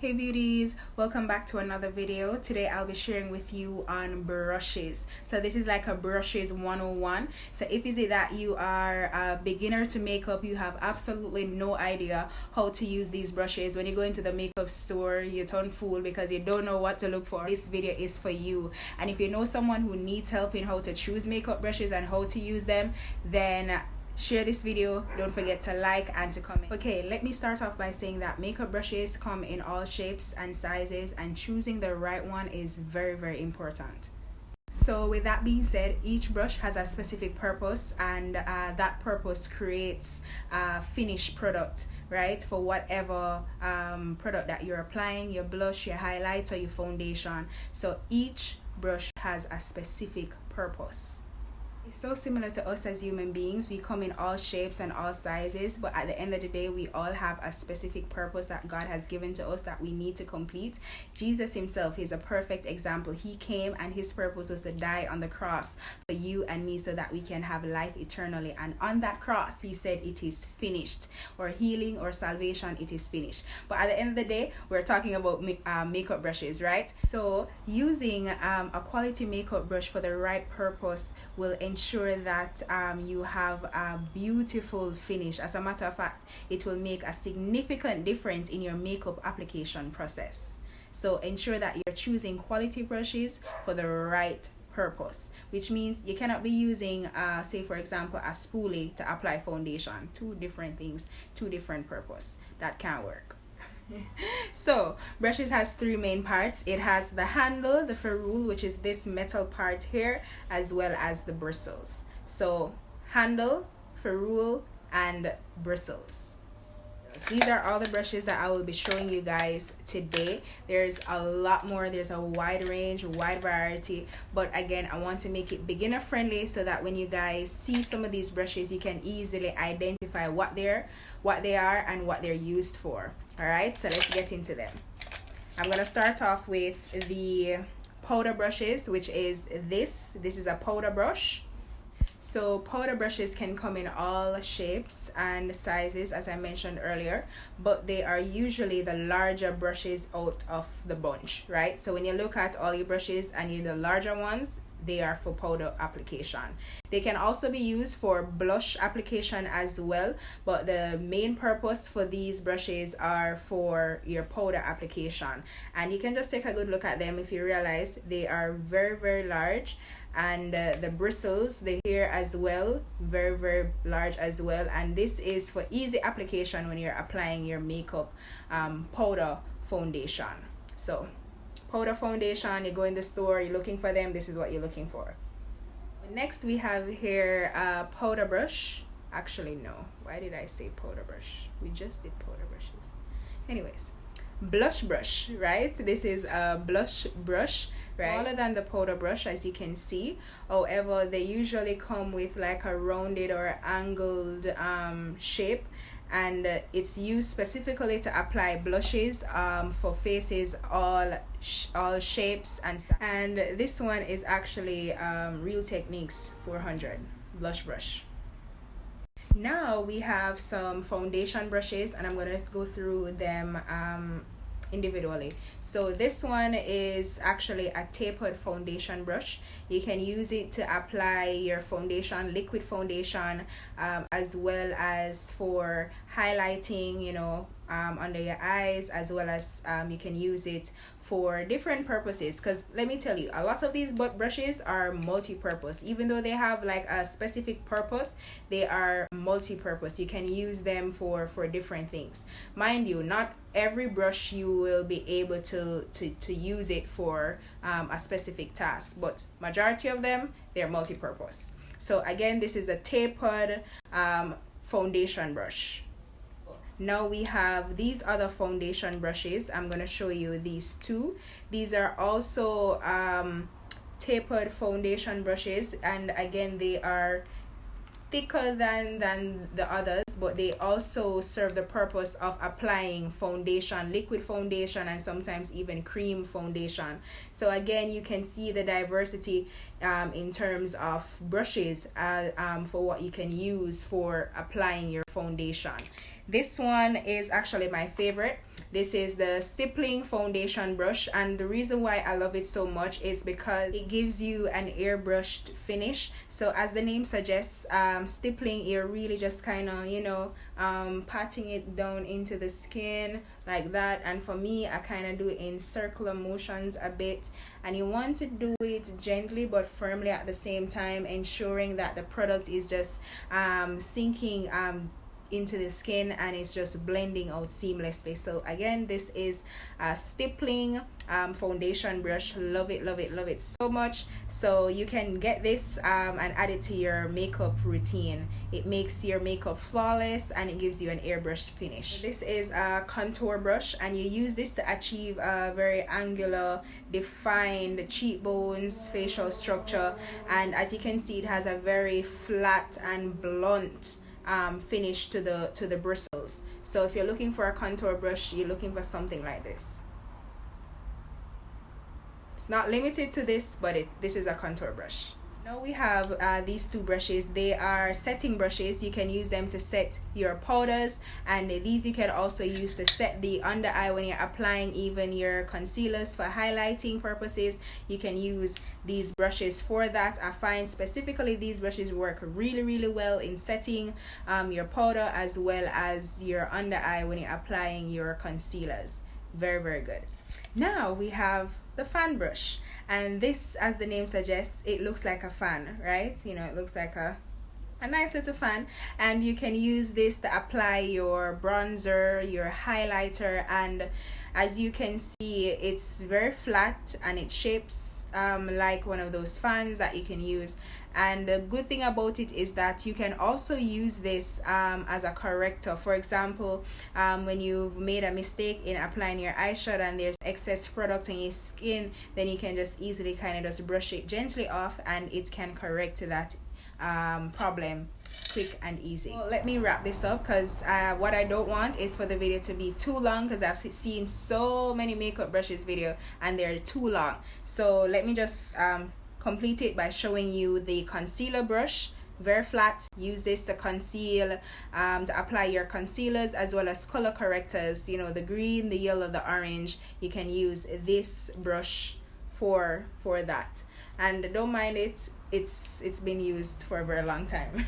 Hey beauties, welcome back to another video. Today I'll be sharing with you on brushes. So this is like a brushes 101. So if is it that you are a beginner to makeup, you have absolutely no idea how to use these brushes. When you go into the makeup store, you turn fool because you don't know what to look for. This video is for you. And if you know someone who needs help in how to choose makeup brushes and how to use them, then share this video. Don't forget to like and to comment. Okay, let me start off by saying that makeup brushes come in all shapes and sizes, and choosing the right one is very important. So with that being said, each brush has a specific purpose, and that purpose creates a finished product, right, for whatever product that you're applying, your blush, your highlighter, your foundation. So each brush has a specific purpose. It's so similar to us as human beings. We come in all shapes and all sizes, but at the end of the day, we all have a specific purpose that God has given to us that we need to complete. Jesus himself is a perfect example. He came and his purpose was to die on the cross for you and me so that we can have life eternally. And on that cross, he said it is finished, or healing or salvation, it is finished. But at the end of the day, we're talking about makeup brushes, right? So using a quality makeup brush for the right purpose will ensure that you have a beautiful finish. As a matter of fact, it will make a significant difference in your makeup application process. So ensure that you're choosing quality brushes for the right purpose, which means you cannot be using say for example a spoolie to apply foundation. Two different things, two different purpose. That can't work. So brushes has three main parts. It has the handle, the ferrule, which is this metal part here, as well as the bristles. So handle, ferrule, and bristles. These are all the brushes that I will be showing you guys today. There's a lot more. There's a wide range, wide variety, but again, I want to make it beginner friendly so that when you guys see some of these brushes, you can easily identify what they are and what they're used for. All right, so let's get into them. I'm gonna start off with the powder brushes, which is this is a powder brush. So powder brushes can come in all shapes and sizes, as I mentioned earlier, but they are usually the larger brushes out of the bunch, right? So when you look at all your brushes and you're the larger ones, they are for powder application. They can also be used for blush application as well, but the main purpose for these brushes are for your powder application. And you can just take a good look at them. If you realize they are very large, and the bristles, they're here as well, very large as well. And this is for easy application when you're applying your makeup powder foundation. So powder foundation, you go in the store, you're looking for them, this is what you're looking for. Next we have here a powder brush. Actually no, why did I say powder brush? We just did powder brushes. Anyways, blush brush, right? This is a blush brush, right? Smaller than the powder brush, as you can see. However, they usually come with like a rounded or angled shape, and it's used specifically to apply blushes for faces, all shapes and this one is actually Real Techniques 400 blush brush. Now we have some foundation brushes, and I'm going to go through them individually. So this one is actually a tapered foundation brush. You can use it to apply your foundation, liquid foundation, as well as for highlighting, you know, under your eyes, as well as you can use it for different purposes. Because let me tell you, a lot of these brushes are multi-purpose. Even though they have like a specific purpose, they are multi-purpose. You can use them for different things. Mind you, not every brush you will be able to use it for a specific task, but majority of them, they're multi-purpose. So again, this is a tapered foundation brush. Now we have these other foundation brushes. I'm going to show you these two. These are also tapered foundation brushes, and again, they are thicker than the others, but they also serve the purpose of applying foundation, liquid foundation, and sometimes even cream foundation. So again, you can see the diversity in terms of brushes for what you can use for applying your foundation. This one is actually my favorite. This is the stippling foundation brush, and the reason why I love it so much is because it gives you an airbrushed finish. So as the name suggests, stippling, you're really just kind of, you know, patting it down into the skin like that. And for me, I kind of do it in circular motions a bit, and you want to do it gently but firmly at the same time, ensuring that the product is just sinking into the skin and it's just blending out seamlessly. So again, this is a stippling foundation brush. Love it, love it, love it so much. So you can get this and add it to your makeup routine. It makes your makeup flawless and it gives you an airbrushed finish. This is a contour brush, and you use this to achieve a very angular, defined cheekbones, facial structure, and as you can see, it has a very flat and blunt finish to the bristles. So if you're looking for a contour brush, you're looking for something like this. It's not limited to this, but this is a contour brush. Now we have these two brushes. They are setting brushes. You can use them to set your powders, and these you can also use to set the under eye when you're applying even your concealers for highlighting purposes. You can use these brushes for that. I find specifically these brushes work really well in setting your powder as well as your under eye when you're applying your concealers. Very good. Now we have the fan brush, and this, as the name suggests, it looks like a fan, right? You know, it looks like a nice little fan, and you can use this to apply your bronzer, your highlighter, and as you can see, it's very flat and it shapes like one of those fans that you can use. And the good thing about it is that you can also use this as a corrector. For example, when you've made a mistake in applying your eyeshadow and there's excess product on your skin, then you can just easily kind of just brush it gently off, and it can correct that problem quick and easy. Well, let me wrap this up, because what I don't want is for the video to be too long, because I've seen so many makeup brushes video and they're too long. So let me just complete it by showing you the concealer brush. Very flat. Use this to conceal, to apply your concealers as well as color correctors, you know, the green, the yellow, the orange. You can use this brush for that, and don't mind it, it's been used for a very long time.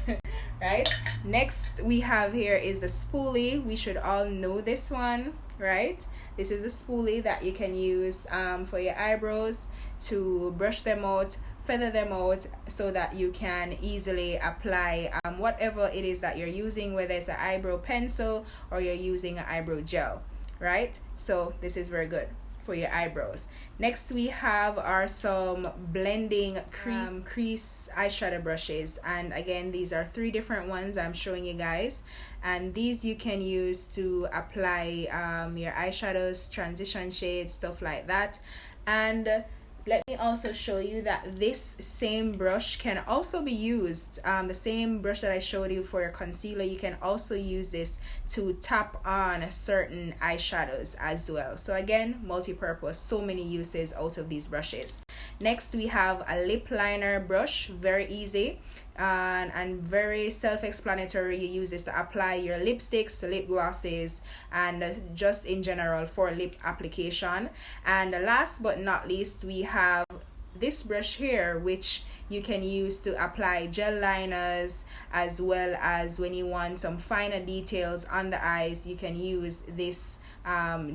Right, next we have here is the spoolie. We should all know this one, right? This is a spoolie that you can use for your eyebrows, to brush them out, feather them out, so that you can easily apply whatever it is that you're using, whether it's an eyebrow pencil or you're using an eyebrow gel, right? So this is very good for your eyebrows. Next we have some blending crease eyeshadow brushes, and again, these are 3 different ones I'm showing you guys, and these you can use to apply your eyeshadows, transition shades, stuff like that. And let me also show you that this same brush can also be used, the same brush that I showed you for your concealer, you can also use this to tap on certain eyeshadows as well. So again, multi-purpose, so many uses out of these brushes. Next we have a lip liner brush. Very easy and very self-explanatory. You use this to apply your lipsticks, lip glosses, and just in general for lip application. And last but not least, we have this brush here, which you can use to apply gel liners, as well as when you want some finer details on the eyes, you can use this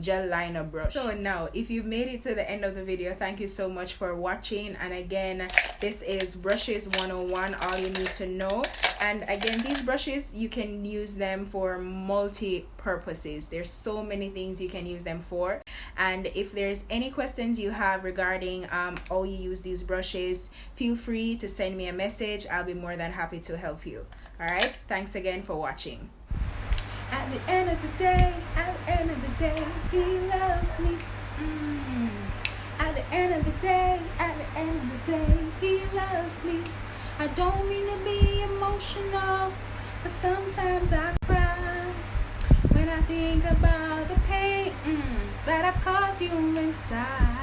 gel liner brush. So now, if you've made it to the end of the video, thank you so much for watching. And again, this is brushes 101, all you need to know. And again, these brushes, you can use them for multi purposes. There's so many things you can use them for. And if there's any questions you have regarding how you use these brushes, feel free to send me a message. I'll be more than happy to help you. All right, thanks again for watching. At the end of the day, he loves me. At the end of the day, he loves me. I don't mean to be emotional, but sometimes I cry when I think about the pain that I've caused you inside.